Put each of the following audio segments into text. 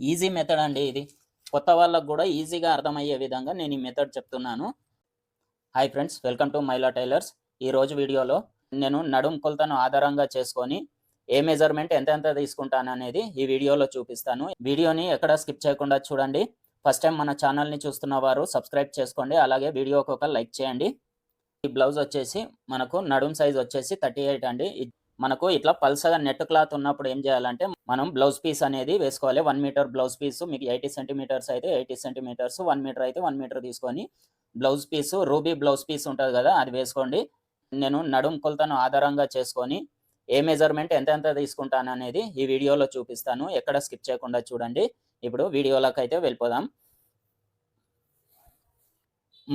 Easy method అండి ఇది. కొత్త వాళ్ళకి కూడా ఈజీగా అర్థమయ్యే విధంగా నేను ఈ మెథడ్ చెప్తున్నాను. Hi friends, welcome to Maila tailors. ఈరోజు వీడియోలో నేను నడుం కొలతను ఆధారంగా చేసుకొని ఏ మెజర్మెంట్ ఎంతెంత తీసుకుంటాననేది ఈ వీడియోలో చూపిస్తాను. వీడియోని ఎక్కడ స్కిప్ చేయకుండా చూడండి. ఫస్ట్ టైం మన ఛానల్ని చూస్తున్న వారు సబ్స్క్రైబ్ చేసుకోండి, అలాగే వీడియోకి ఒక లైక్ చేయండి. ఈ బ్లౌజ్ వచ్చేసి మనకు నడుం సైజ్ వచ్చేసి 38 అండి. మనకు ఇట్లా పల్సగా నెట్ క్లాత్ ఉన్నప్పుడు ఏం చేయాలంటే మనం బ్లౌజ్ పీస్ అనేది వేసుకోవాలి. 1 మీటర్ బ్లౌజ్ పీస్, మీకు 80 సెంటీమీటర్స్ అయితే 80 సెంటీమీటర్స్, 1 మీటర్ అయితే 1 మీటర్ తీసుకొని blouse piece, ruby blouse piece ఉంటుంది కదా, అది వేసుకోండి. నేను నడుం కొలతను ఆధారంగా చేసుకొని ఏ మెజర్మెంట్ ఎంతెంత తీసుకుంటాను అనేది ఈ వీడియోలో చూపిస్తాను. ఎక్కడ స్కిప్ చేయకుండా చూడండి. ఇప్పుడు వీడియోలోకి అయితే వెళ్ళిపోదాం.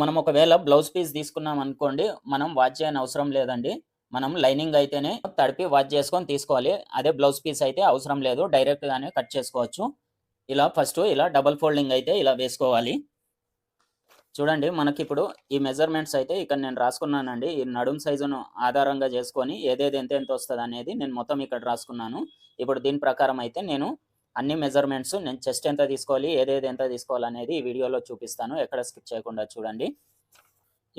మనం ఒకవేళ బ్లౌజ్ పీస్ తీసుకున్నాం అనుకోండి, మనం వాచ్ చేయని అవసరం లేదండి. మనం లైనింగ్ అయితేనే తడిపి వాచ్ చేసుకొని తీసుకోవాలి. అదే బ్లౌజ్ పీస్ అయితే అవసరం లేదు, డైరెక్ట్గానే కట్ చేసుకోవచ్చు. ఇలా ఫస్ట్ ఇలా డబల్ ఫోల్డింగ్ అయితే ఇలా వేసుకోవాలి. చూడండి, మనకి ఇప్పుడు ఈ మెజర్మెంట్స్ అయితే ఇక్కడ నేను రాసుకున్నానండి. ఈ నడుం సైజును ఆధారంగా చేసుకొని ఏదేది ఎంత వస్తుంది అనేది నేను మొత్తం ఇక్కడ రాసుకున్నాను. ఇప్పుడు దీని ప్రకారం అయితే నేను అన్ని మెజర్మెంట్స్, నేను చెస్ట్ ఎంత తీసుకోవాలి, ఏదేది ఎంత తీసుకోవాలనేది ఈ వీడియోలో చూపిస్తాను. ఎక్కడ స్కిప్ చేయకుండా చూడండి.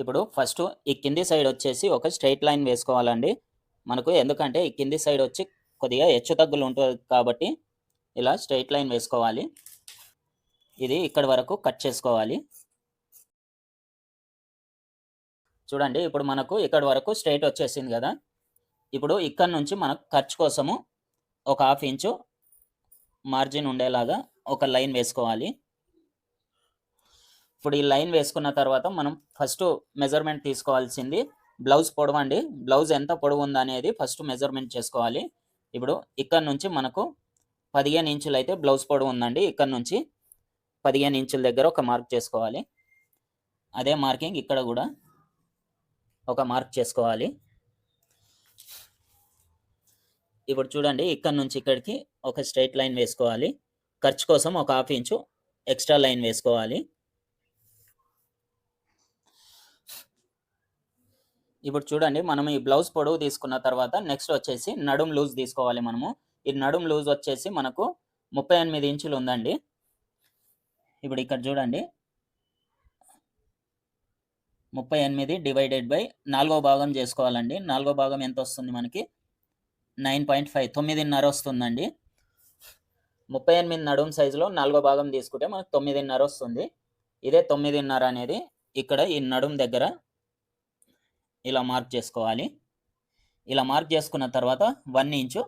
ఇప్పుడు ఫస్ట్ ఈ కింది సైడ్ వచ్చేసి ఒక స్ట్రైట్ లైన్ వేసుకోవాలండి మనకు. ఎందుకంటే ఈ కింది సైడ్ వచ్చి కొద్దిగా హెచ్చు తగ్గులు ఉంటుంది కాబట్టి ఇలా స్ట్రైట్ లైన్ వేసుకోవాలి. ఇది ఇక్కడి వరకు కట్ చేసుకోవాలి. చూడండి, ఇప్పుడు మనకు ఇక్కడ వరకు స్ట్రైట్ వచ్చేసింది కదా. ఇప్పుడు ఇక్కడ నుంచి మనకు ఖర్చు కోసము ఒక 1/2 ఇంచు మార్జిన్ ఉండేలాగా ఒక లైన్ వేసుకోవాలి. ఇప్పుడు ఈ లైన్ వేసుకున్న తర్వాత మనం ఫస్ట్ మెజర్మెంట్ తీసుకోవాల్సింది బ్లౌజ్ పొడవు అండి. బ్లౌజ్ ఎంత పొడవు ఉందనేది ఫస్ట్ మెజర్మెంట్ చేసుకోవాలి. ఇప్పుడు ఇక్కడ నుంచి మనకు 15 ఇంచులు అయితే బ్లౌజ్ పొడవు ఉందండి. ఇక్కడ నుంచి 15 ఇంచుల దగ్గర ఒక మార్క్ చేసుకోవాలి. అదే మార్కింగ్ ఇక్కడ కూడా ఒక మార్క్ చేసుకోవాలి. ఇప్పుడు చూడండి, ఇక్కడ నుంచి ఇక్కడికి ఒక స్ట్రైట్ లైన్ వేసుకోవాలి. ఖర్చు కోసం ఒక 1/2 ఇంచు ఎక్స్ట్రా లైన్ వేసుకోవాలి. ఇప్పుడు చూడండి, మనం ఈ బ్లౌజ్ పొడవు తీసుకున్న తర్వాత నెక్స్ట్ వచ్చేసి నడుం లూజ్ తీసుకోవాలి మనము. ఈ నడుం లూజ్ వచ్చేసి మనకు 38 ఇంచులు ఉందండి. ఇప్పుడు ఇక్కడ చూడండి, 38 డివైడెడ్ బై 4వ భాగం చేసుకోవాలండి. 4వ భాగం ఎంత వస్తుంది మనకి? 9.5, 9.5 వస్తుందండి. 38 నడుం సైజులో 4వ భాగం తీసుకుంటే మనకు 9.5 వస్తుంది. ఇదే 9.5 అనేది ఇక్కడ ఈ నడుం దగ్గర ఇలా మార్క్ చేసుకోవాలి. ఇలా మార్క్ చేసుకున్న తర్వాత 1 ఇంచు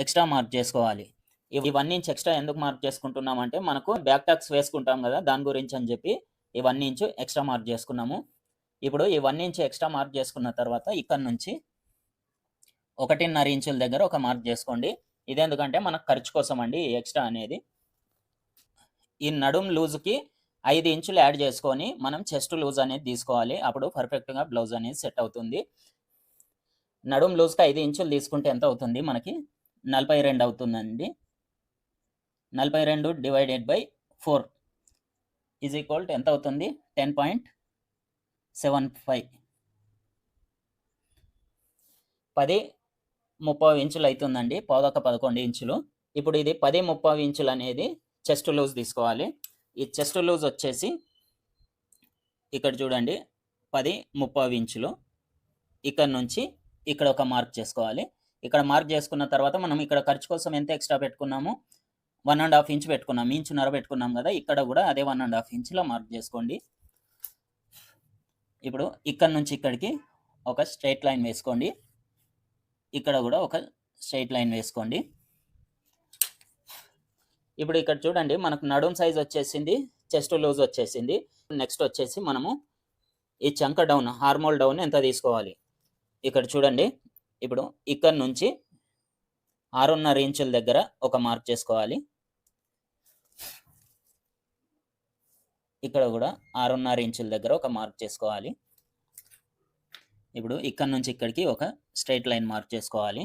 ఎక్స్ట్రా మార్క్ చేసుకోవాలి. ఈ 1 ఇంచ్ ఎక్స్ట్రా ఎందుకు మార్క్ చేసుకుంటున్నామంటే మనకు బ్యాక్ టక్స్ వేసుకుంటాం కదా, దాని గురించి అని చెప్పి ఈ 1 ఇంచు ఎక్స్ట్రా మార్క్ చేసుకున్నాము. ఇప్పుడు ఈ 1 ఇంచు ఎక్స్ట్రా మార్క్ చేసుకున్న తర్వాత ఇక్కడ నుంచి 1.5 ఇంచుల దగ్గర ఒక మార్క్ చేసుకోండి. ఇదెందుకంటే మనకు ఖర్చు కోసం అండి ఈ ఎక్స్ట్రా అనేది. ఈ నడుం లూజ్కి 5 ఇంచులు యాడ్ చేసుకొని మనం చెస్ట్ లూజ్ అనేది తీసుకోవాలి. అప్పుడు పర్ఫెక్ట్గా బ్లౌజ్ అనేది సెట్ అవుతుంది. నడుం లూజ్కి 5 ఇంచులు తీసుకుంటే ఎంత అవుతుంది మనకి? 42 అవుతుందండి. 42 divided by 4 is equal to ఎంత అవుతుంది? 10.75. 10-30 ఇంచులు అవుతుందండి, 11 ఇంచులు. ఇప్పుడు ఇది 10-30 ఇంచులు అనేది చెస్ట్ లూజ్ తీసుకోవాలి. ఈ చెస్ట్ లూజ్ వచ్చేసి ఇక్కడ చూడండి 10-30 ఇంచులు. ఇక్కడ నుంచి ఇక్కడ ఒక మార్క్ చేసుకోవాలి. ఇక్కడ మార్క్ చేసుకున్న తర్వాత మనం ఇక్కడ ఖర్చు కోసం ఎంత ఎక్స్ట్రా పెట్టుకున్నాము? 1.5 ఇంచు పెట్టుకున్నాం, ఇంచున్నర పెట్టుకున్నాం కదా. ఇక్కడ కూడా అదే 1.5 ఇంచులో మార్క్ చేసుకోండి. ఇప్పుడు ఇక్కడ నుంచి ఇక్కడికి ఒక స్ట్రైట్ లైన్ వేసుకోండి. ఇక్కడ కూడా ఒక స్ట్రైట్ లైన్ వేసుకోండి. ఇప్పుడు ఇక్కడ చూడండి, మనకు నడుం సైజ్ వచ్చేసింది, చెస్ట్ లూజ్ వచ్చేసింది. నెక్స్ట్ వచ్చేసి మనము ఈ చంక డౌన్, హార్మోల్ డౌన్ ఎంత తీసుకోవాలి? ఇక్కడ చూడండి, ఇప్పుడు ఇక్కడ నుంచి 6.5 ఇంచుల దగ్గర ఒక మార్క్ చేసుకోవాలి. ఇక్కడ కూడా 6.5 ఇంచుల దగ్గర ఒక మార్క్ చేసుకోవాలి. ఇప్పుడు ఇక్కడ నుంచి ఇక్కడికి ఒక స్ట్రైట్ లైన్ మార్క్ చేసుకోవాలి.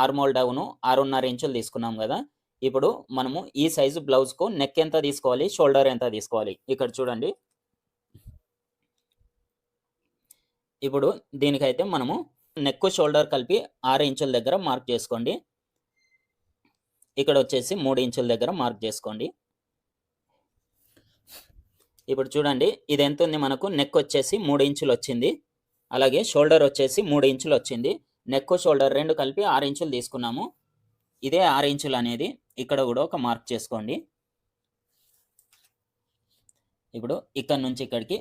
ఆర్మోల్ డౌను 6.5 ఇంచులు తీసుకున్నాం కదా. ఇప్పుడు మనము ఈ సైజు బ్లౌజ్కు నెక్ ఎంత తీసుకోవాలి, షోల్డర్ ఎంత తీసుకోవాలి? ఇక్కడ చూడండి, ఇప్పుడు దీనికైతే మనము నెక్ షోల్డర్ కలిపి 6 ఇంచుల దగ్గర మార్క్ చేసుకోండి. ఇక్కడ వచ్చేసి 3 ఇంచుల దగ్గర మార్క్ చేసుకోండి. ఇప్పుడు చూడండి ఇది ఎంత ఉంది మనకు, నెక్ వచ్చేసి 3 ఇంచులు వచ్చింది. అలాగే షోల్డర్ వచ్చేసి 3 ఇంచులు వచ్చింది. నెక్ షోల్డర్ 2 కలిపి 6 ఇంచులు తీసుకున్నాము. ఇదే 6 ఇంచులు అనేది ఇక్కడ కూడా ఒక మార్క్ చేసుకోండి. ఇప్పుడు ఇక్కడ నుంచి ఇక్కడికి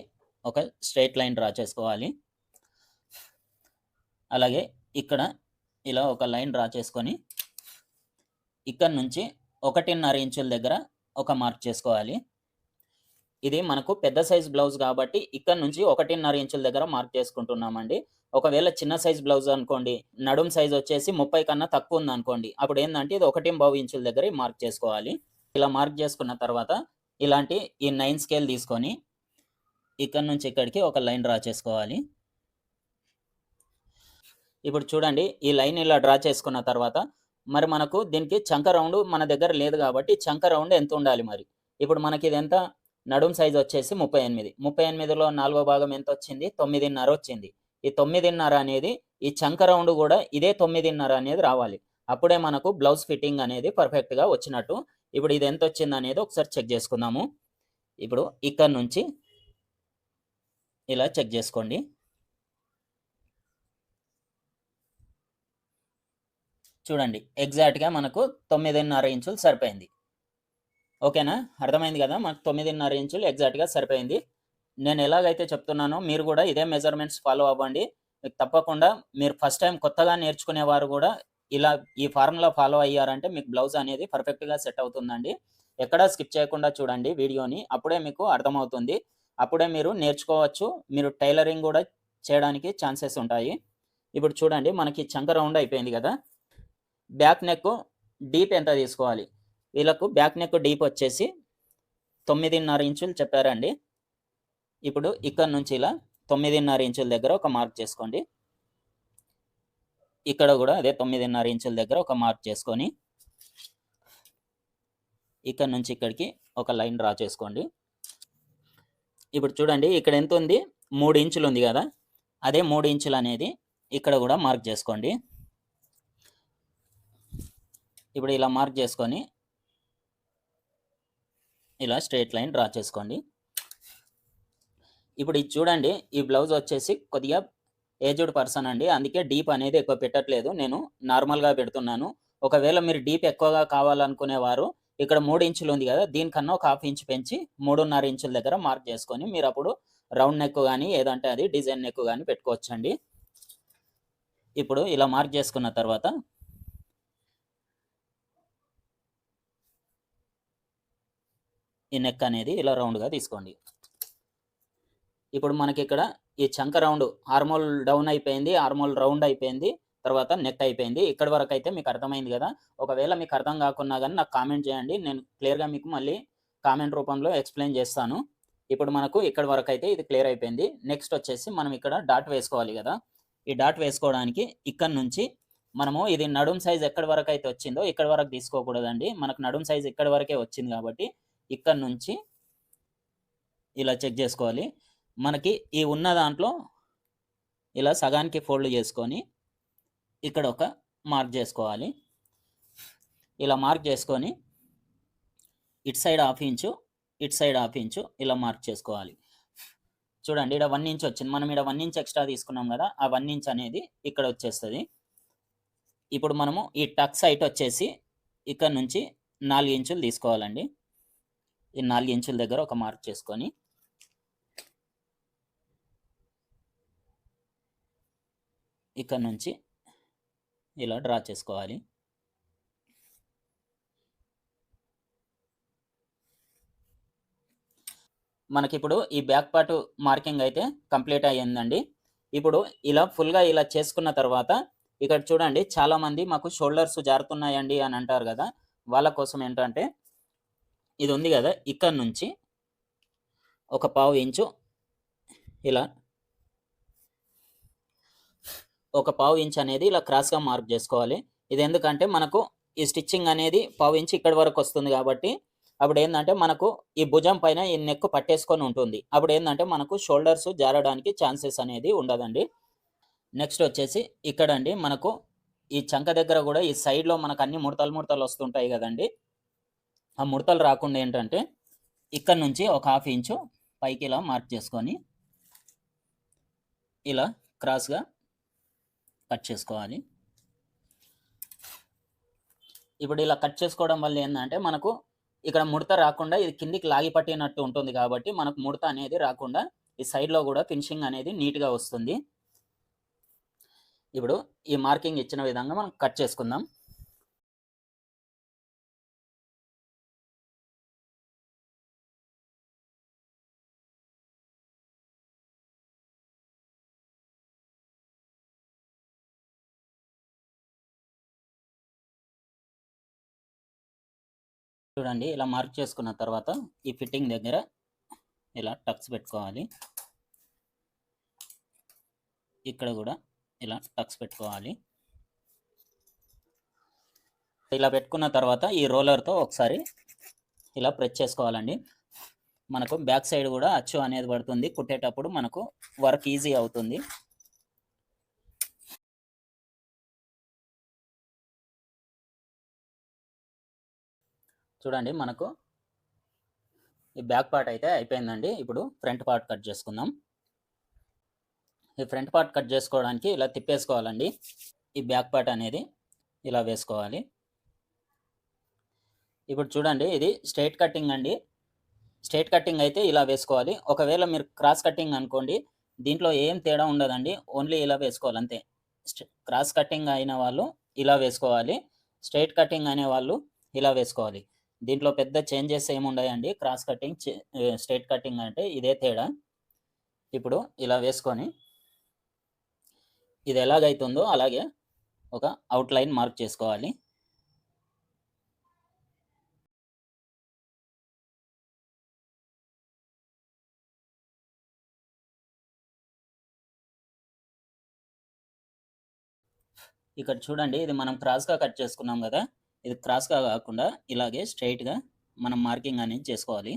ఒక స్ట్రైట్ లైన్ డ్రా చేసుకోవాలి. అలాగే ఇక్కడ ఇలా ఒక లైన్ డ్రా చేసుకొని ఇక్కడ నుంచి 1.5 ఇంచుల దగ్గర ఒక మార్క్ చేసుకోవాలి. ఇది మనకు పెద్ద సైజ్ బ్లౌజ్ కాబట్టి ఇక్కడ నుంచి 1.5 ఇంచుల దగ్గర మార్క్ చేసుకుంటున్నామండి. ఒకవేళ చిన్న సైజ్ బ్లౌజ్ అనుకోండి, నడుం సైజ్ వచ్చేసి 30 కన్నా తక్కువ ఉందనుకోండి, అప్పుడు ఏందంటే ఇది 1.5 ఇంచుల దగ్గర మార్క్ చేసుకోవాలి. ఇలా మార్క్ చేసుకున్న తర్వాత ఇలాంటి ఈ 9 స్కేల్ తీసుకొని ఇక్కడ నుంచి ఇక్కడికి ఒక లైన్ డ్రా చేసుకోవాలి. ఇప్పుడు చూడండి ఈ లైన్ ఇలా డ్రా చేసుకున్న తర్వాత మరి మనకు దీనికి చంక రౌండ్ మన దగ్గర లేదు కాబట్టి చంక రౌండ్ ఎంత ఉండాలి మరి? ఇప్పుడు మనకి ఇది ఎంత, నడుం సైజ్ వచ్చేసి 38. 38లో 4వ భాగం ఎంత వచ్చింది? 9.5 వచ్చింది. ఈ 9.5 అనేది ఈ చంక రౌండ్ కూడా ఇదే 9.5 అనేది రావాలి. అప్పుడే మనకు బ్లౌజ్ ఫిట్టింగ్ అనేది పర్ఫెక్ట్గా వచ్చినట్టు. ఇప్పుడు ఇది ఎంత వచ్చింది అనేది ఒకసారి చెక్ చేసుకుందాము. ఇప్పుడు ఇక్కడ నుంచి ఇలా చెక్ చేసుకోండి. చూడండి ఎగ్జాక్ట్గా మనకు 9.5 ఇంచులు సరిపోయింది. ఓకేనా, అర్థమైంది కదా? మనకు 9.5 ఇంచులు ఎగ్జాక్ట్గా సరిపోయింది. నేను ఎలాగైతే చెప్తున్నానో మీరు కూడా ఇదే మెజర్మెంట్స్ ఫాలో అవ్వండి. తప్పకుండా మీరు ఫస్ట్ టైం కొత్తగా నేర్చుకునేవారు కూడా ఇలా ఈ ఫార్ములా ఫాలో అయ్యారంటే మీకు బ్లౌజ్ అనేది పర్ఫెక్ట్గా సెట్ అవుతుందండి. ఎక్కడా స్కిప్ చేయకుండా చూడండి వీడియోని, అప్పుడే మీకు అర్థమవుతుంది. అప్పుడే మీరు నేర్చుకోవచ్చు, మీరు టైలరింగ్ కూడా చేయడానికి ఛాన్సెస్ ఉంటాయి. ఇప్పుడు చూడండి మనకి చంక రౌండ్ అయిపోయింది కదా. బ్యాక్ నెక్ డీప్ ఎంత తీసుకోవాలి? వీళ్ళకు బ్యాక్ నెక్ డీప్ వచ్చేసి 9.5 ఇంచులు చెప్పారండి. ఇప్పుడు ఇక్కడ నుంచి ఇలా 9.5 ఇంచుల దగ్గర ఒక మార్క్ చేసుకోండి. ఇక్కడ కూడా అదే 9.5 ఇంచుల దగ్గర ఒక మార్క్ చేసుకొని ఇక్కడ నుంచి ఇక్కడికి ఒక లైన్ డ్రా చేసుకోండి. ఇప్పుడు చూడండి ఇక్కడ ఎంత ఉంది? 3 ఇంచులు ఉంది కదా, అదే 3 ఇంచులు అనేది ఇక్కడ కూడా మార్క్ చేసుకోండి. ఇప్పుడు ఇలా మార్క్ చేసుకొని ఇలా స్ట్రైట్ లైన్ డ్రా చేసుకోండి. ఇప్పుడు ఇది చూడండి, ఈ బ్లౌజ్ వచ్చేసి కొద్దిగా ఏజ్డ్ పర్సన్ అండి, అందుకే డీప్ అనేది ఎక్కువ పెట్టట్లేదు, నేను నార్మల్గా పెడుతున్నాను. ఒకవేళ మీరు డీప్ ఎక్కువగా కావాలనుకునేవారు ఇక్కడ 3 ఇంచులు ఉంది కదా, దీనికన్నా ఒక 1/2 ఇంచు పెంచి 3.5 ఇంచుల దగ్గర మార్క్ చేసుకొని మీరు అప్పుడు రౌండ్ నెక్ కానీ ఏదంటే అది డిజైన్ నెక్ కానీ పెట్టుకోవచ్చండి. ఇప్పుడు ఇలా మార్క్ చేసుకున్న తర్వాత ఈ నెక్ అనేది ఇలా రౌండ్గా తీసుకోండి. ఇప్పుడు మనకి ఇక్కడ ఈ చంక రౌండ్ ఆర్మోల్ డౌన్ అయిపోయింది, ఆర్మోల్ రౌండ్ అయిపోయింది, తర్వాత నెక్ అయిపోయింది. ఇక్కడ వరకు అయితే మీకు అర్థమైంది కదా. ఒకవేళ మీకు అర్థం కాకున్నా కానీ నాకు కామెంట్ చేయండి, నేను క్లియర్గా మీకు మళ్ళీ కామెంట్ రూపంలో ఎక్స్ప్లెయిన్ చేస్తాను. ఇప్పుడు మనకు ఇక్కడ వరకు అయితే ఇది క్లియర్ అయిపోయింది. నెక్స్ట్ వచ్చేసి మనం ఇక్కడ డాట్ వేసుకోవాలి కదా. ఈ డాట్ వేసుకోవడానికి ఇక్కడ నుంచి మనము ఇది నడుం సైజ్ ఎక్కడి వరకు అయితే వచ్చిందో ఇక్కడ వరకు తీసుకోకూడదండి. మనకు నడుం సైజ్ ఇక్కడ వరకే వచ్చింది కాబట్టి ఇక్కడ నుంచి ఇలా చెక్ చేసుకోవాలి. మనకి ఈ ఉన్న దాంట్లో ఇలా సగానికి ఫోల్డ్ చేసుకొని ఇక్కడ ఒక మార్క్ చేసుకోవాలి. ఇలా మార్క్ చేసుకొని ఇటు సైడ్ 1/2 ఇంచు, ఇటు సైడ్ 1/2 ఇంచు ఇలా మార్క్ చేసుకోవాలి. చూడండి ఇక్కడ 1 ఇంచ్ వచ్చింది, మనం ఇక్కడ 1 ఇంచ్ ఎక్స్ట్రా తీసుకున్నాం కదా, ఆ 1 ఇంచ్ అనేది ఇక్కడ వచ్చేస్తుంది. ఇప్పుడు మనము ఈ టక్ సైట్ వచ్చేసి ఇక్కడ నుంచి 4 ఇంచులు తీసుకోవాలండి. ఈ 4 ఇంచుల దగ్గర ఒక మార్క్ చేసుకొని ఇక్కడ నుంచి ఇలా డ్రా చేసుకోవాలి. మనకిప్పుడు ఈ బ్యాక్ పార్ట్ మార్కింగ్ అయితే కంప్లీట్ అయ్యిందండి. ఇప్పుడు ఇలా ఫుల్గా ఇలా చేసుకున్న తర్వాత ఇక్కడ చూడండి చాలామంది మాకు షోల్డర్స్ జారుతున్నాయండి అని అంటారు కదా, వాళ్ళ కోసం ఏంటంటే ఇది ఉంది కదా, ఇక్కడ నుంచి ఒక 1/2 ఇంచు ఇలా ఒక 1/2 ఇంచ్ అనేది ఇలా క్రాస్గా మార్క్ చేసుకోవాలి. ఇది ఎందుకంటే మనకు ఈ స్టిచ్చింగ్ అనేది 1/2 ఇంచ్ ఇక్కడ వరకు వస్తుంది కాబట్టి అప్పుడు ఏంటంటే మనకు ఈ భుజం పైన ఈ నెక్ పట్టేసుకొని ఉంటుంది. అప్పుడు ఏంటంటే మనకు షోల్డర్స్ జారడానికి ఛాన్సెస్ అనేది ఉండదండి. నెక్స్ట్ వచ్చేసి ఇక్కడ అండి మనకు ఈ చంక దగ్గర కూడా ఈ సైడ్లో మనకు అన్ని ముడతలు ముడతలు వస్తుంటాయి కదండి. ఆ ముడతలు రాకుండా ఏంటంటే ఇక్కడ నుంచి ఒక 1/2 ఇంచు పైకి ఇలా మార్క్ చేసుకొని ఇలా క్రాస్గా కట్ చేసుకోవాలి. ఇప్పుడు ఇలా కట్ చేసుకోవడం వల్ల ఏంటంటే మనకు ఇక్కడ ముడత రాకుండా ఇది కిందికి లాగి పట్టినట్టు ఉంటుంది కాబట్టి మనకు ముడత అనేది రాకుండా ఈ సైడ్లో కూడా ఫినిషింగ్ అనేది నీట్గా వస్తుంది. ఇప్పుడు ఈ మార్కింగ్ ఇచ్చిన విధంగా మనం కట్ చేసుకుందాం. చూడండి ఇలా మార్క్ చేసుకున్న తర్వాత ఈ ఫిట్టింగ్ దగ్గర ఇలా టక్స్ పెట్టుకోవాలి. ఇక్కడ కూడా ఇలా టక్స్ పెట్టుకోవాలి. ఇలా పెట్టుకున్న తర్వాత ఈ రోలర్తో ఒకసారి ఇలా ప్రెస్ చేసుకోవాలండి. మనకు బ్యాక్ సైడ్ కూడా అచ్చు అనేది పడుతుంది. కుట్టేటప్పుడు మనకు వర్క్ ఈజీ అవుతుంది. చూడండి మనకు ఈ బ్యాక్ పార్ట్ అయితే అయిపోయిందండి. ఇప్పుడు ఫ్రంట్ పార్ట్ కట్ చేసుకుందాం. ఈ ఫ్రంట్ పార్ట్ కట్ చేసుకోవడానికి ఇలా తిప్పేసుకోవాలండి. ఈ బ్యాక్ పార్ట్ అనేది ఇలా వేసుకోవాలి. ఇప్పుడు చూడండి ఇది స్ట్రైట్ కటింగ్ అండి. స్ట్రైట్ కటింగ్ అయితే ఇలా వేసుకోవాలి. ఒకవేళ మీరు క్రాస్ కటింగ్ అనుకోండి, దీంట్లో ఏం తేడా ఉండదండి. ఓన్లీ ఇలా వేసుకోవాలి అంతే. క్రాస్ కటింగ్ అయిన వాళ్ళు ఇలా వేసుకోవాలి, స్ట్రైట్ కటింగ్ అనే వాళ్ళు ఇలా వేసుకోవాలి. దీంట్లో పెద్ద చేంజెస్ ఏమి ఉండయండి. క్రాస్ కటింగ్ స్ట్రైట్ కటింగ్ అంటే ఇదే తేడా. ఇప్పుడు ఇలా వేసుకొని ఇది ఎలాగైతుందో అలాగే ఒక అవుట్లైన్ మార్క్ చేసుకోవాలి. ఇక్కడ చూడండి ఇది మనం క్రాస్గా కట్ చేసుకున్నాం కదా, ఇది క్రాస్గా కాకుండా ఇలాగే స్ట్రైట్గా మనం మార్కింగ్ అనేది చేసుకోవాలి.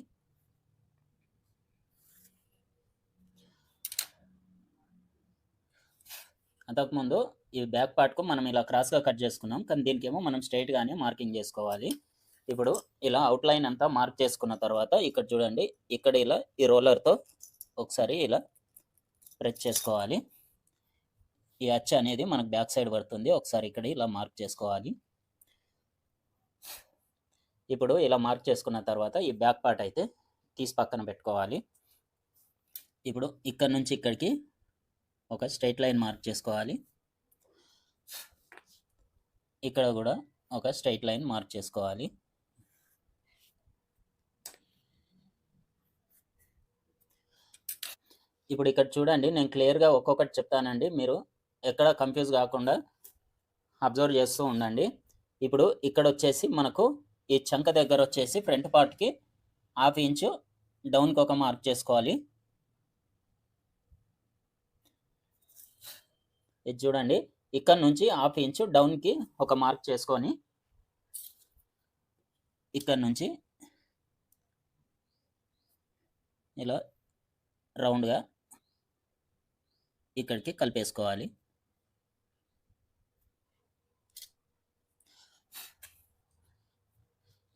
అంతకుముందు ఈ బ్యాక్ పార్ట్కు మనం ఇలా క్రాస్గా కట్ చేసుకున్నాం, కానీ దీనికేమో మనం స్ట్రైట్గానే మార్కింగ్ చేసుకోవాలి. ఇప్పుడు ఇలా అవుట్లైన్ అంతా మార్క్ చేసుకున్న తర్వాత ఇక్కడ చూడండి, ఇక్కడ ఇలా ఈ రోలర్తో ఒకసారి ఇలా ప్రెస్ చేసుకోవాలి. ఈ అచ్చు అనేది మనకు బ్యాక్ సైడ్ పడుతుంది. ఒకసారి ఇక్కడ ఇలా మార్క్ చేసుకోవాలి. ఇప్పుడు ఇలా మార్క్ చేసుకున్న తర్వాత ఈ బ్యాక్ పార్ట్ అయితే తీసి పక్కన పెట్టుకోవాలి. ఇప్పుడు ఇక్కడ నుంచి ఇక్కడికి ఒక స్ట్రైట్ లైన్ మార్క్ చేసుకోవాలి. ఇక్కడ కూడా ఒక స్ట్రైట్ లైన్ మార్క్ చేసుకోవాలి. ఇప్పుడు ఇక్కడ చూడండి, నేను క్లియర్గా ఒక్కొక్కటి చెప్తానండి, మీరు ఎక్కడ కన్ఫ్యూజ్ కాకుండా అబ్జర్వ్ చేస్తూ ఉండండి. ఇప్పుడు ఇక్కడ వచ్చేసి మనకు ఈ చంక దగ్గర వచ్చేసి ఫ్రంట్ పార్ట్కి 1/2 ఇంచు డౌన్కి ఒక మార్క్ చేసుకోవాలి. ఇది చూడండి, ఇక్కడ నుంచి 1/2 ఇంచు డౌన్కి ఒక మార్క్ చేసుకొని ఇక్కడ నుంచి ఇలా రౌండ్గా ఇక్కడికి కలిపేసుకోవాలి.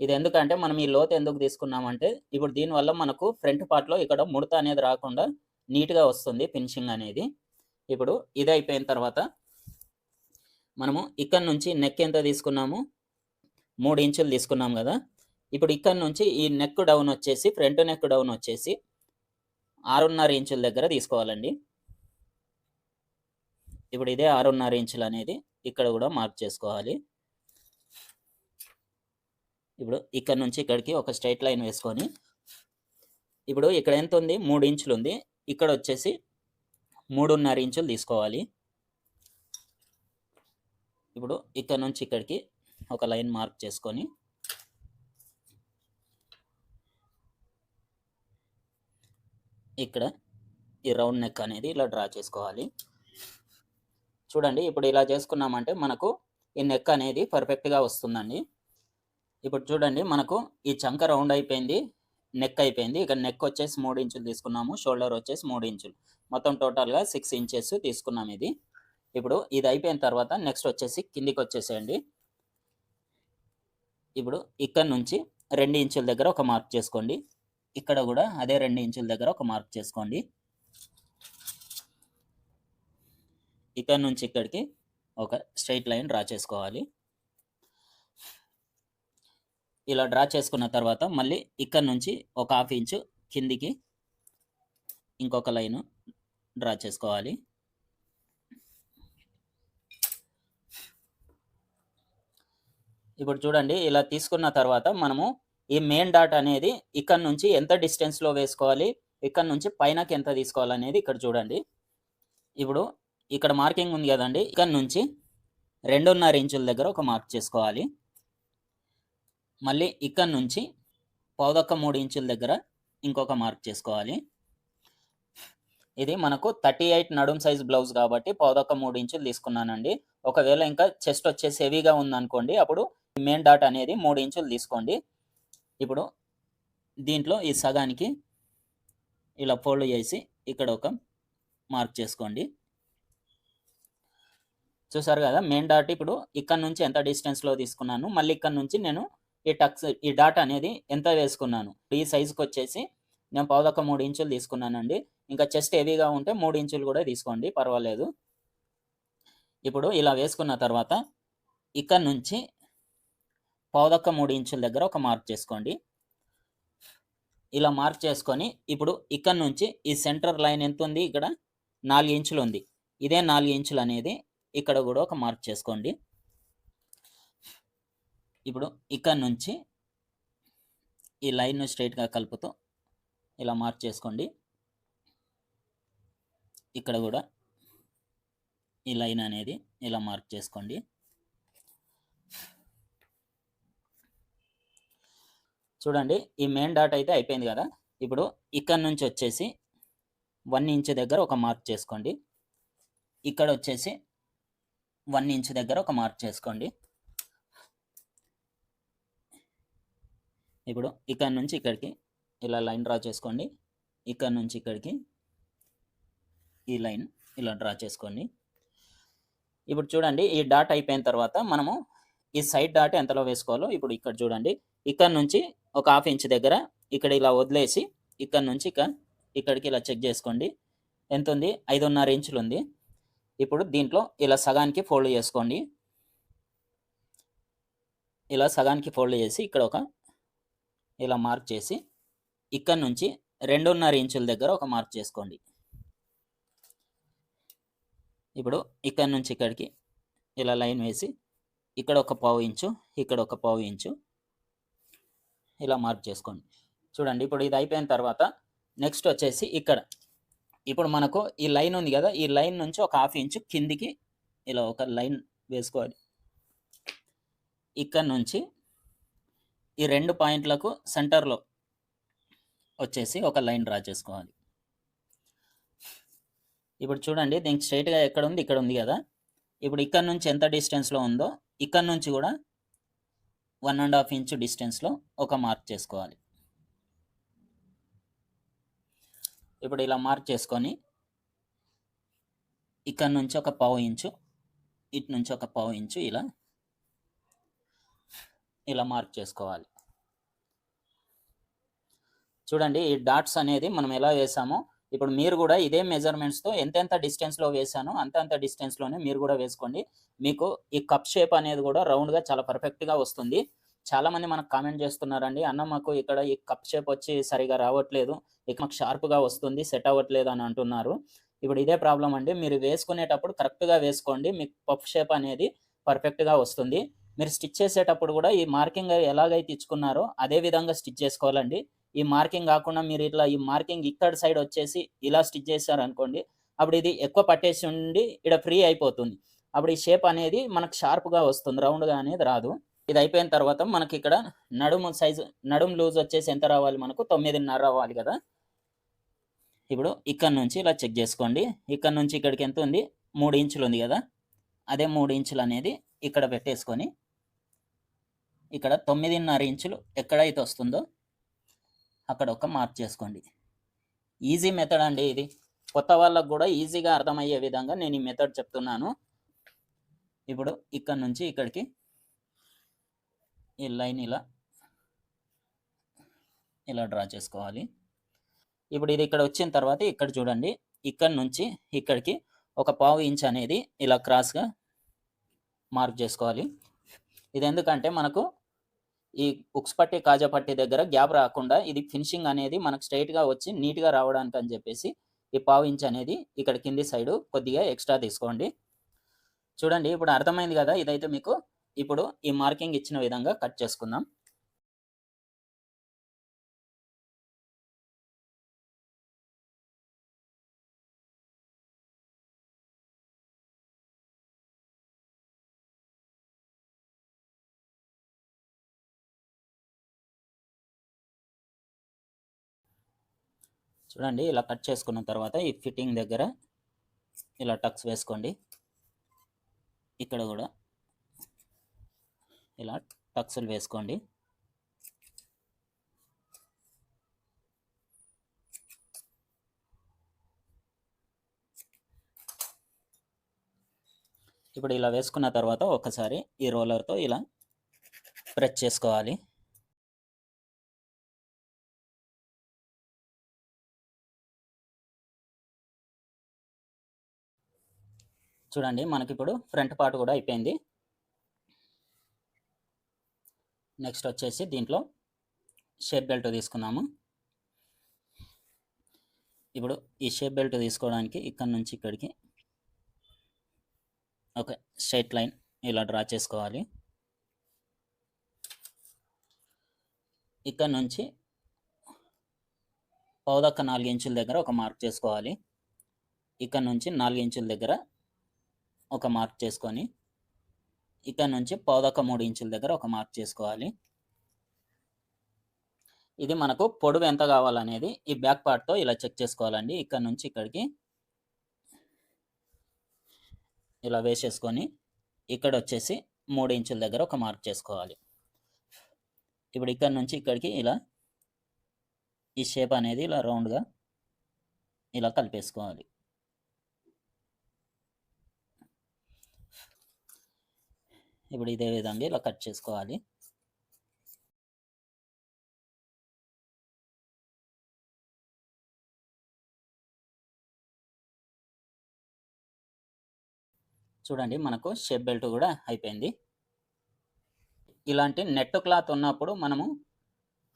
ఇది ఎందుకంటే మనం ఈ లోతు ఎందుకు తీసుకున్నామంటే ఇప్పుడు దీనివల్ల మనకు ఫ్రంట్ పార్ట్లో ఇక్కడ ముడత అనేది రాకుండా నీట్గా వస్తుంది ఫినిషింగ్ అనేది. ఇప్పుడు ఇది అయిపోయిన తర్వాత మనము ఇక్కడ నుంచి నెక్ ఎంత తీసుకున్నాము, 3 ఇంచులు తీసుకున్నాం కదా. ఇప్పుడు ఇక్కడ నుంచి ఈ నెక్ డౌన్ వచ్చేసి ఫ్రంట్ నెక్ డౌన్ వచ్చేసి 6.5 ఇంచుల దగ్గర తీసుకోవాలండి. ఇప్పుడు ఇదే 6.5 ఇంచులు అనేది ఇక్కడ కూడా మార్క్ చేసుకోవాలి. ఇప్పుడు ఇక్కడ నుంచి ఇక్కడికి ఒక స్ట్రైట్ లైన్ వేసుకొని ఇప్పుడు ఇక్కడ ఎంత ఉంది, 3 ఇంచులు ఉంది, ఇక్కడ వచ్చేసి 3.5 ఇంచులు తీసుకోవాలి. ఇప్పుడు ఇక్కడ నుంచి ఇక్కడికి ఒక లైన్ మార్క్ చేసుకొని ఇక్కడ ఈ రౌండ్ నెక్ అనేది ఇలా డ్రా చేసుకోవాలి. చూడండి ఇప్పుడు ఇలా చేసుకున్నామంటే మనకు ఈ నెక్ అనేది పర్ఫెక్ట్గా వస్తుందండి. ఇప్పుడు చూడండి మనకు ఈ చంక రౌండ్ అయిపోయింది, నెక్ అయిపోయింది. ఇక్కడ నెక్ వచ్చేసి 3 ఇంచులు తీసుకున్నాము, షోల్డర్ వచ్చేసి 3 ఇంచులు, మొత్తం టోటల్గా 6 ఇంచెస్ తీసుకున్నాం. ఇది ఇప్పుడు ఇది అయిపోయిన తర్వాత నెక్స్ట్ వచ్చేసి కిందికి వచ్చేసేయండి. ఇప్పుడు ఇక్కడ నుంచి 2 ఇంచుల దగ్గర ఒక మార్క్ చేసుకోండి. ఇక్కడ కూడా అదే 2 ఇంచుల దగ్గర ఒక మార్క్ చేసుకోండి. ఇక్కడ నుంచి ఇక్కడికి ఒక స్ట్రెయిట్ లైన్ డ్రా చేసుకోవాలి. ఇలా డ్రా చేసుకున్న తర్వాత మళ్ళీ ఇక్కడ నుంచి ఒక 1/2 ఇంచు కిందికి ఇంకొక లైను డ్రా చేసుకోవాలి. ఇప్పుడు చూడండి, ఇలా తీసుకున్న తర్వాత మనము ఈ మెయిన్ డాట్ అనేది ఇక్కడ నుంచి ఎంత డిస్టెన్స్‌లో వేసుకోవాలి, ఇక్కడ నుంచి పైనకి ఎంత తీసుకోవాలనేది ఇక్కడ చూడండి. ఇప్పుడు ఇక్కడ మార్కింగ్ ఉంది కదండీ, ఇక్కడ నుంచి 2.5 ఇంచుల దగ్గర ఒక మార్క్ చేసుకోవాలి. మళ్ళీ ఇక్కడ నుంచి 3 ఇంచుల దగ్గర ఇంకొక మార్క్ చేసుకోవాలి. ఇది మనకు 38 నడుం సైజ్ బ్లౌజ్ కాబట్టి 3 ఇంచులు తీసుకున్నానండి. ఒకవేళ ఇంకా చెస్ట్ వచ్చేసి హెవీగా ఉందనుకోండి, అప్పుడు మెయిన్ డాట్ అనేది 3 ఇంచులు తీసుకోండి. ఇప్పుడు దీంట్లో ఈ సగానికి ఇలా ఫోల్డ్ చేసి ఇక్కడ ఒక మార్క్ చేసుకోండి. చూసారు కదా, మెయిన్ డాట్ ఇప్పుడు ఇక్కడ నుంచి ఎంత డిస్టెన్స్‌లో తీసుకున్నాను, మళ్ళీ ఇక్కడ నుంచి నేను ఈ డాట్ అనేది ఎంత వేసుకున్నాను, ఈ సైజుకి వచ్చేసి నేను 3 ఇంచులు తీసుకున్నానండి. ఇంకా చెస్ట్ హెవీగా ఉంటే 3 ఇంచులు కూడా తీసుకోండి, పర్వాలేదు. ఇప్పుడు ఇలా వేసుకున్న తర్వాత ఇక్కడ నుంచి 3 ఇంచుల దగ్గర ఒక మార్క్ చేసుకోండి. ఇలా మార్క్ చేసుకొని ఇప్పుడు ఇక్కడ నుంచి ఈ సెంటర్ లైన్ ఎంత ఉంది, ఇక్కడ 4 ఇంచులు ఉంది. ఇదే 4 ఇంచులు అనేది ఇక్కడ కూడా ఒక మార్క్ చేసుకోండి. ఇప్పుడు ఇక్కడ నుంచి ఈ లైన్ను స్ట్రైట్గా కలుపుతూ ఇలా మార్క్ చేసుకోండి. ఇక్కడ కూడా ఈ లైన్ అనేది ఇలా మార్క్ చేసుకోండి. చూడండి, ఈ మెయిన్ డాట్ అయితే అయిపోయింది కదా. ఇప్పుడు ఇక్కడ నుంచి వచ్చేసి 1 ఇంచ్ దగ్గర ఒక మార్క్ చేసుకోండి. ఇక్కడ వచ్చేసి 1 ఇంచ్ దగ్గర ఒక మార్క్ చేసుకోండి. ఇప్పుడు ఇక్కడ నుంచి ఇక్కడికి ఇలా లైన్ డ్రా చేసుకోండి. ఇక్కడ నుంచి ఇక్కడికి ఈ లైన్ ఇలా డ్రా చేసుకోండి. ఇప్పుడు చూడండి, ఈ డాట్ అయిపోయిన తర్వాత మనము ఈ సైడ్ డాట్ ఎంతలో వేసుకోవాలో ఇప్పుడు ఇక్కడ చూడండి. ఇక్కడ నుంచి ఒక 1/2 ఇంచ్ దగ్గర ఇక్కడ ఇలా వదిలేసి ఇక్కడ నుంచి ఇక్కడికి ఇలా చెక్ చేసుకోండి. ఎంత ఉంది, 5.5 ఇంచులు ఉంది. ఇప్పుడు దీంట్లో ఇలా సగానికి ఫోల్డ్ చేసుకోండి. ఇలా సగానికి ఫోల్డ్ చేసి ఇక్కడ ఒక ఇలా మార్క్ చేసి ఇక్కడ నుంచి 2.5 ఇంచుల దగ్గర ఒక మార్క్ చేసుకోండి. ఇప్పుడు ఇక్కడ నుంచి ఇక్కడికి ఇలా లైన్ వేసి ఇక్కడ ఒక 1/2 ఇంచు, ఇక్కడ ఒక 1/2 ఇంచు ఇలా మార్క్ చేసుకోండి. చూడండి, ఇప్పుడు ఇది అయిపోయిన తర్వాత నెక్స్ట్ వచ్చేసి ఇక్కడ ఇప్పుడు మనకు ఈ లైన్ ఉంది కదా, ఈ లైన్ నుంచి ఒక 1/2 ఇంచు కిందికి ఇలా ఒక లైన్ వేసుకోవాలి. ఇక్కడ నుంచి ఈ 2 పాయింట్లకు సెంటర్లో వచ్చేసి ఒక లైన్ డ్రా చేసుకోవాలి. ఇప్పుడు చూడండి, దీనికి స్ట్రైట్గా ఎక్కడ ఉంది, ఇక్కడ ఉంది కదా. ఇప్పుడు ఇక్కడ నుంచి ఎంత డిస్టెన్స్లో ఉందో ఇక్కడ నుంచి కూడా 1.5 ఇంచు డిస్టెన్స్లో ఒక మార్క్ చేసుకోవాలి. ఇప్పుడు ఇలా మార్క్ చేసుకొని ఇక్కడ నుంచి ఒక 1/2 ఇంచు, ఇటు నుంచి ఒక 1/2 ఇంచు ఇలా మార్క్ చేసుకోవాలి. చూడండి, ఈ డాట్స్ అనేది మనం ఎలా వేసామో ఇప్పుడు మీరు కూడా ఇదే మెజర్మెంట్స్తో ఎంతెంత డిస్టెన్స్లో వేసానో అంతంత డిస్టెన్స్లోనే మీరు కూడా వేసుకోండి. మీకు ఈ కప్ షేప్ అనేది కూడా రౌండ్గా చాలా పర్ఫెక్ట్గా వస్తుంది. చాలామంది మనకు కామెంట్ చేస్తున్నారండి, అన్న మాకు ఇక్కడ ఈ కప్ షేప్ వచ్చి సరిగా రావట్లేదు, ఇక మాకు షార్ప్గా వస్తుంది, సెట్ అవ్వట్లేదు అని అంటున్నారు. ఇప్పుడు ఇదే ప్రాబ్లం అండి, మీరు వేసుకునేటప్పుడు కరెక్ట్గా వేసుకోండి, మీకు పఫ్ షేప్ అనేది పర్ఫెక్ట్గా వస్తుంది. మీరు స్టిచ్ చేసేటప్పుడు కూడా ఈ మార్కింగ్ ఎలాగైతే ఇచ్చుకున్నారో అదే విధంగా స్టిచ్ చేసుకోవాలండి. ఈ మార్కింగ్ కాకుండా మీరు ఇట్లా ఈ మార్కింగ్ ఇక్కడ సైడ్ వచ్చేసి ఇలా స్టిచ్ చేశారనుకోండి, అప్పుడు ఇది ఎక్కువ పట్టేసి ఉండి ఇక్కడ ఫ్రీ అయిపోతుంది. అప్పుడు ఈ షేప్ అనేది మనకు షార్ప్గా వస్తుంది, రౌండ్గా అనేది రాదు. ఇది అయిపోయిన తర్వాత మనకి ఇక్కడ నడుము లూజ్ వచ్చేసి ఎంత రావాలి, మనకు 9.5 రావాలి కదా. ఇప్పుడు ఇక్కడ నుంచి ఇలా చెక్ చేసుకోండి. ఇక్కడ నుంచి ఇక్కడికి ఎంత ఉంది, 3 ఇంచులు ఉంది కదా. అదే 3 ఇంచులు అనేది ఇక్కడ పెట్టేసుకొని ఇక్కడ 9.5 ఇంచులు ఎక్కడైతే వస్తుందో అక్కడ ఒక మార్క్ చేసుకోండి. ఈజీ మెథడ్ అండి ఇది. కొత్త వాళ్ళకు కూడా ఈజీగా అర్థమయ్యే విధంగా నేను ఈ మెథడ్ చెప్తున్నాను. ఇప్పుడు ఇక్కడ నుంచి ఇక్కడికి ఈ లైన్ ఇలా డ్రా చేసుకోవాలి. ఇప్పుడు ఇది ఇక్కడ వచ్చిన తర్వాత ఇక్కడ చూడండి, ఇక్కడ నుంచి ఇక్కడికి ఒక పావు ఇంచ్ అనేది ఇలా క్రాస్గా మార్క్ చేసుకోవాలి. ఇది ఎందుకంటే మనకు ఈ ఉక్స్ పట్టి కాజా పట్టి దగ్గర గ్యాప్ రాకుండా ఇది ఫినిషింగ్ అనేది మనకు స్ట్రైట్గా వచ్చి నీట్గా రావడానికి అని చెప్పేసి ఈ పావు ఇంచ్ అనేది ఇక్కడ కింది సైడు కొద్దిగా ఎక్స్ట్రా తీసుకోండి. చూడండి ఇప్పుడు అర్థమైంది కదా ఇదైతే మీకు. ఇప్పుడు ఈ మార్కింగ్ ఇచ్చిన విధంగా కట్ చేసుకుందాం. చూడండి ఇలా కట్ చేసుకున్న తర్వాత ఈ ఫిట్టింగ్ దగ్గర ఇలా టక్స్ వేసుకోండి. ఇక్కడ కూడా ఇలా టక్స్లు వేసుకోండి. ఇప్పుడు ఇలా వేసుకున్న తర్వాత ఒకసారి ఈ రోలర్తో ఇలా ప్రెస్ చేసుకోవాలి. చూడండి మనకి ఇప్పుడు ఫ్రంట్ పార్ట్ కూడా అయిపోయింది. నెక్స్ట్ వచ్చేసి దీంట్లో షేప్ బెల్ట్ తీసుకున్నాము. ఇప్పుడు ఈ షేప్ బెల్ట్ తీసుకోవడానికి ఇక్కడ నుంచి ఇక్కడికి ఒక స్ట్రైట్ లైన్ ఇలా డ్రా చేసుకోవాలి. ఇక్కడ నుంచి పావుదక్క 4 ఇంచుల దగ్గర ఒక మార్క్ చేసుకోవాలి. ఇక్కడ నుంచి 4 ఇంచుల దగ్గర ఒక మార్క్ చేసుకొని ఇక్కడ నుంచి పావుదక్క 3 ఇంచుల దగ్గర ఒక మార్క్ చేసుకోవాలి. ఇది మనకు పొడవు ఎంత కావాలనేది ఈ బ్యాక్ పార్ట్తో ఇలా చెక్ చేసుకోవాలండి. ఇక్కడ నుంచి ఇక్కడికి ఇలా వేసేసుకొని ఇక్కడ వచ్చేసి 3 ఇంచుల దగ్గర ఒక మార్క్ చేసుకోవాలి. ఇప్పుడు ఇక్కడ నుంచి ఇక్కడికి ఇలా ఈ షేప్ అనేది ఇలా రౌండ్గా ఇలా కలిపేసుకోవాలి. ఇప్పుడు ఇదే విధంగా ఇలా కట్ చేసుకోవాలి. చూడండి మనకు షేప్ బెల్ట్ కూడా అయిపోయింది. ఇలాంటి నెట్ క్లాత్ ఉన్నప్పుడు మనము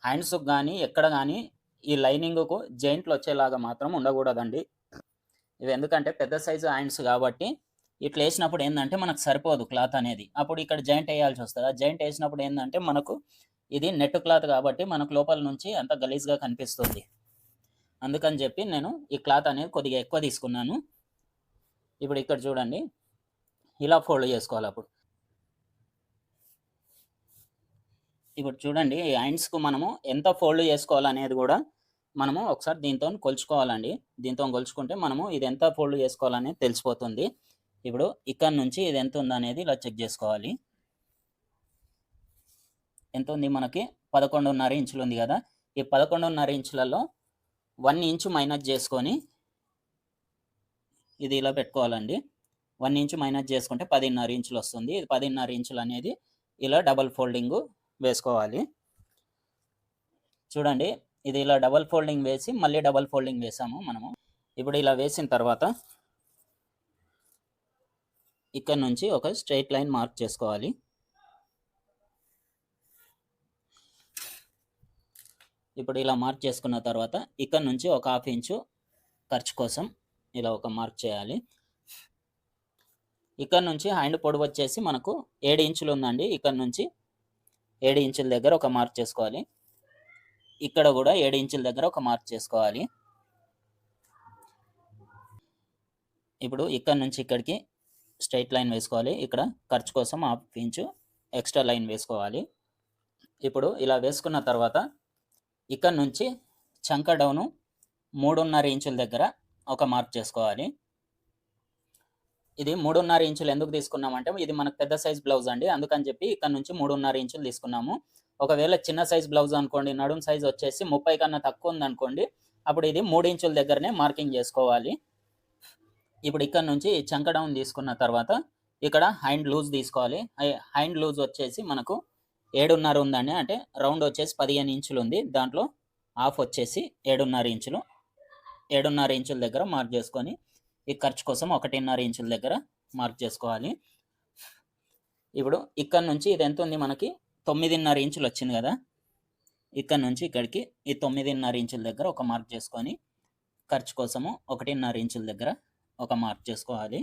హ్యాండ్స్కి కానీ ఎక్కడ కానీ ఈ లైనింగ్కు జాయింట్లు వచ్చేలాగా మాత్రం ఉండకూడదండి. ఇవి ఎందుకంటే పెద్ద సైజు హ్యాండ్స్ కాబట్టి ఇట్లా వేసినప్పుడు ఏంటంటే మనకు సరిపోదు క్లాత్ అనేది. అప్పుడు ఇక్కడ జాయింట్ వేయాల్సి వస్తుంది. ఆ జాయింట్ వేసినప్పుడు ఏంటంటే మనకు ఇది నెట్ క్లాత్ కాబట్టి మనకు లోపల నుంచి అంత గలీజ్గా కనిపిస్తుంది. అందుకని చెప్పి నేను ఈ క్లాత్ అనేది కొద్దిగా ఎక్కువ తీసుకున్నాను. ఇప్పుడు ఇక్కడ చూడండి ఇలా ఫోల్డ్ చేసుకోవాలి. ఇప్పుడు చూడండి ఈ హ్యాండ్స్కు మనము ఎంత ఫోల్డ్ చేసుకోవాలనేది కూడా మనము ఒకసారి దీంతో కొలుచుకోవాలండి. దీంతో కొలుచుకుంటే మనము ఇది ఎంత ఫోల్డ్ చేసుకోవాలనేది తెలిసిపోతుంది. ఇప్పుడు ఇక్కడ నుంచి ఇది ఎంత ఉందనేది ఇలా చెక్ చేసుకోవాలి. ఎంత ఉంది మనకి 11.5 ఇంచులు ఉంది కదా. ఈ 11.5 ఇంచులలో 1 ఇంచు మైనస్ చేసుకొని ఇది ఇలా పెట్టుకోవాలండి. 1 ఇంచు మైనస్ చేసుకుంటే 10.5 ఇంచులు వస్తుంది. ఇది 10.5 ఇంచులు అనేది ఇలా డబల్ ఫోల్డింగ్ వేసుకోవాలి. చూడండి ఇది ఇలా డబల్ ఫోల్డింగ్ వేసి మళ్ళీ డబల్ ఫోల్డింగ్ వేసాము మనము. ఇప్పుడు ఇలా వేసిన తర్వాత ఇక్కడ నుంచి ఒక స్ట్రైట్ లైన్ మార్క్ చేసుకోవాలి. ఇప్పుడు ఇలా మార్క్ చేసుకున్న తర్వాత ఇక్కడ నుంచి ఒక 1/2 ఇంచు ఖర్చు కోసం ఇలా ఒక మార్క్ చేయాలి. ఇక్కడ నుంచి హ్యాండ్ పొడవు వచ్చేసి మనకు 7 ఇంచులు ఉందండి. ఇక్కడ నుంచి 7 ఇంచుల దగ్గర ఒక మార్క్ చేసుకోవాలి. ఇక్కడ కూడా 7 ఇంచుల దగ్గర ఒక మార్క్ చేసుకోవాలి. ఇప్పుడు ఇక్కడ నుంచి ఇక్కడికి స్ట్రైట్ లైన్ వేసుకోవాలి. ఇక్కడ ఖర్చు కోసం 1/2 ఇంచు ఎక్స్ట్రా లైన్ వేసుకోవాలి. ఇప్పుడు ఇలా వేసుకున్న తర్వాత ఇక్కడ నుంచి చంక డౌను 3.5 ఇంచుల దగ్గర ఒక మార్క్ చేసుకోవాలి. ఇది 3.5 ఇంచులు ఎందుకు తీసుకున్నామంటే ఇది మనకు పెద్ద సైజ్ బ్లౌజ్ అండి. అందుకని చెప్పి ఇక్కడ నుంచి 3.5 ఇంచులు తీసుకున్నాము. ఒకవేళ చిన్న సైజ్ బ్లౌజ్ అనుకోండి, నడుం సైజ్ వచ్చేసి 30 కన్నా తక్కువ ఉందనుకోండి, అప్పుడు ఇది 3 ఇంచుల దగ్గరనే మార్కింగ్ చేసుకోవాలి. ఇప్పుడు ఇక్కడ నుంచి చంక డౌన్ తీసుకున్న తర్వాత ఇక్కడ హ్యాండ్ లూజ్ తీసుకోవాలి. హ్యాండ్ లూజ్ వచ్చేసి మనకు 7.5 ఉందండి. అంటే రౌండ్ వచ్చేసి 15 ఇంచులు ఉంది. దాంట్లో హాఫ్ వచ్చేసి 7.5 ఇంచులు. 7.5 ఇంచుల దగ్గర మార్క్ చేసుకొని ఈ ఖర్చు కోసం 1.5 ఇంచుల దగ్గర మార్క్ చేసుకోవాలి. ఇప్పుడు ఇక్కడ నుంచి ఇది ఎంత ఉంది మనకి 9.5 ఇంచులు వచ్చింది కదా. ఇక్కడ నుంచి ఇక్కడికి ఈ 9.5 ఇంచుల దగ్గర ఒక మార్క్ చేసుకొని ఖర్చు కోసము 1.5 ఇంచుల దగ్గర ఒక మార్క్ చేసుకోవాలి.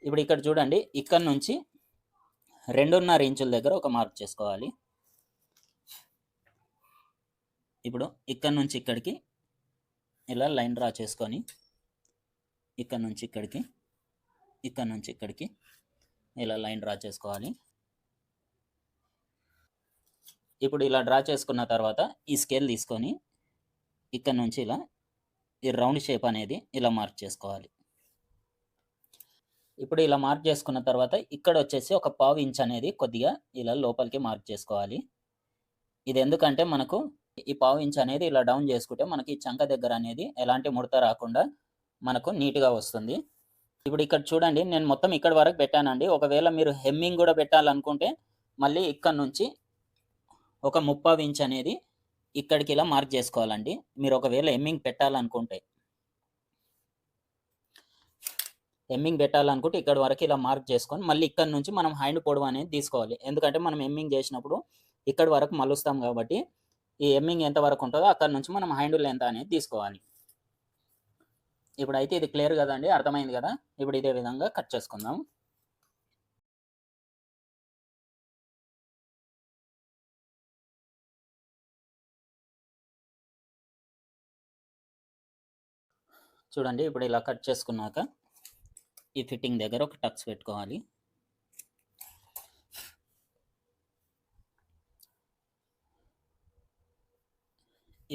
ఇప్పుడు ఇక్కడ చూడండి, ఇక్కడ నుంచి 2.5 ఇంచుల దగ్గర ఒక మార్క్ చేసుకోవాలి. ఇప్పుడు ఇక్కడ నుంచి ఇక్కడికి ఇలా లైన్ డ్రా చేసుకొని ఇక్కడ నుంచి ఇక్కడికి, ఇక్కడ నుంచి ఇక్కడికి ఇలా లైన్ డ్రా చేసుకోవాలి. ఇప్పుడు ఇలా డ్రా చేసుకున్న తర్వాత ఈ స్కేల్ తీసుకొని ఇక్కడ నుంచి ఇలా ఈ రౌండ్ షేప్ అనేది ఇలా మార్క్ చేసుకోవాలి. ఇప్పుడు ఇలా మార్క్ చేసుకున్న తర్వాత ఇక్కడ వచ్చేసి ఒక 1/2 ఇంచ్ అనేది కొద్దిగా ఇలా లోపలికి మార్క్ చేసుకోవాలి. ఇది ఎందుకంటే మనకు ఈ 1/2 ఇంచ్ అనేది ఇలా డౌన్ చేసుకుంటే మనకి చంక దగ్గర అనేది ఎలాంటి ముడత రాకుండా మనకు నీట్గా వస్తుంది. ఇప్పుడు ఇక్కడ చూడండి, నేను మొత్తం ఇక్కడ వరకు పెట్టానండి. ఒకవేళ మీరు హెమ్మింగ్ కూడా పెట్టాలనుకుంటే మళ్ళీ ఇక్కడ నుంచి ఒక 3/4 ఇంచ్ అనేది ఇక్కడికి ఇలా మార్క్ చేసుకోవాలండి. మీరు ఒకవేళ హెమ్మింగ్ పెట్టాలనుకుంటే ఇక్కడ వరకు ఇలా మార్క్ చేసుకొని మళ్ళీ ఇక్కడ నుంచి మనం హ్యాండ్ పొడవు అనేది తీసుకోవాలి. ఎందుకంటే మనం హెమ్మింగ్ చేసినప్పుడు ఇక్కడ వరకు మలుస్తాం కాబట్టి ఈ హెమ్మింగ్ ఎంత వరకు ఉంటుందో అక్కడ నుంచి మనం హ్యాండ్ లెంత్ అనేది తీసుకోవాలి. ఇప్పుడైతే ఇది క్లియర్ కదండి, అర్థమైంది కదా. ఇప్పుడు ఇదే విధంగా కట్ చేసుకుందాం. చూడండి, ఇప్పుడు ఇలా కట్ చేసుకున్నాక ఈ ఫిట్టింగ్ దగ్గర ఒక టక్స్ పెట్టుకోవాలి.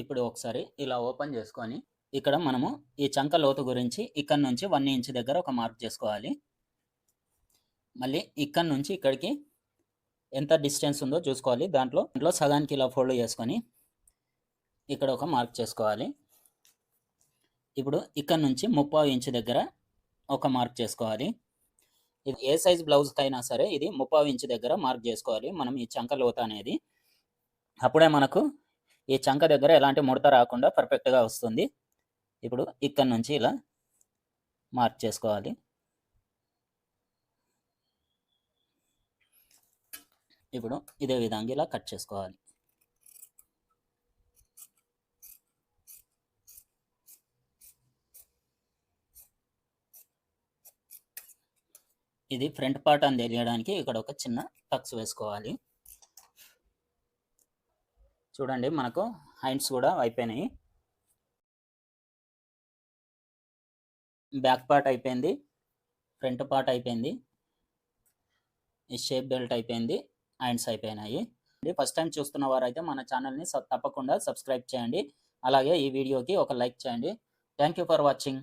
ఇప్పుడు ఒకసారి ఇలా ఓపెన్ చేసుకొని ఇక్కడ మనము ఈ చంక లోతు గురించి ఇక్కడ నుంచి 1 ఇంచ్ దగ్గర ఒక మార్క్ చేసుకోవాలి. మళ్ళీ ఇక్కడ నుంచి ఇక్కడికి ఎంత డిస్టెన్స్ ఉందో చూసుకోవాలి. దాంట్లో సగానికి ఇలా ఫోల్డ్ చేసుకొని ఇక్కడ ఒక మార్క్ చేసుకోవాలి. ఇప్పుడు ఇక్కడ నుంచి 3/4 ఇంచ్ దగ్గర ఒక మార్క్ చేసుకోవాలి. ఇది ఏ సైజ్ బ్లౌజ్కి అయినా సరే ఇది 3/4 ఇంచ్ దగ్గర మార్క్ చేసుకోవాలి మనం ఈ చంక లోత అనేది. అప్పుడే మనకు ఈ చంక దగ్గర ఎలాంటి ముడత రాకుండా పర్ఫెక్ట్గా వస్తుంది. ఇప్పుడు ఇక్కడ నుంచి ఇలా మార్క్ చేసుకోవాలి. ఇప్పుడు ఇదే విధంగా ఇలా కట్ చేసుకోవాలి. ఇది ఫ్రంట్ పార్ట్ అని తెలియడానికి ఇక్కడ ఒక చిన్న టక్స్ వేసుకోవాలి. చూడండి, మనకు హ్యాండ్స్ కూడా అయిపోయినాయి. బ్యాక్ పార్ట్ అయిపోయింది, ఫ్రంట్ పార్ట్ అయిపోయింది, ఈ షేప్ బెల్ట్ అయిపోయింది, హ్యాండ్స్ అయిపోయినాయి. ఫస్ట్ టైం చూస్తున్న వారైతే మన ఛానల్ని తప్పకుండా సబ్స్క్రైబ్ చేయండి. అలాగే ఈ వీడియోకి ఒక లైక్ చేయండి. Thank you for watching.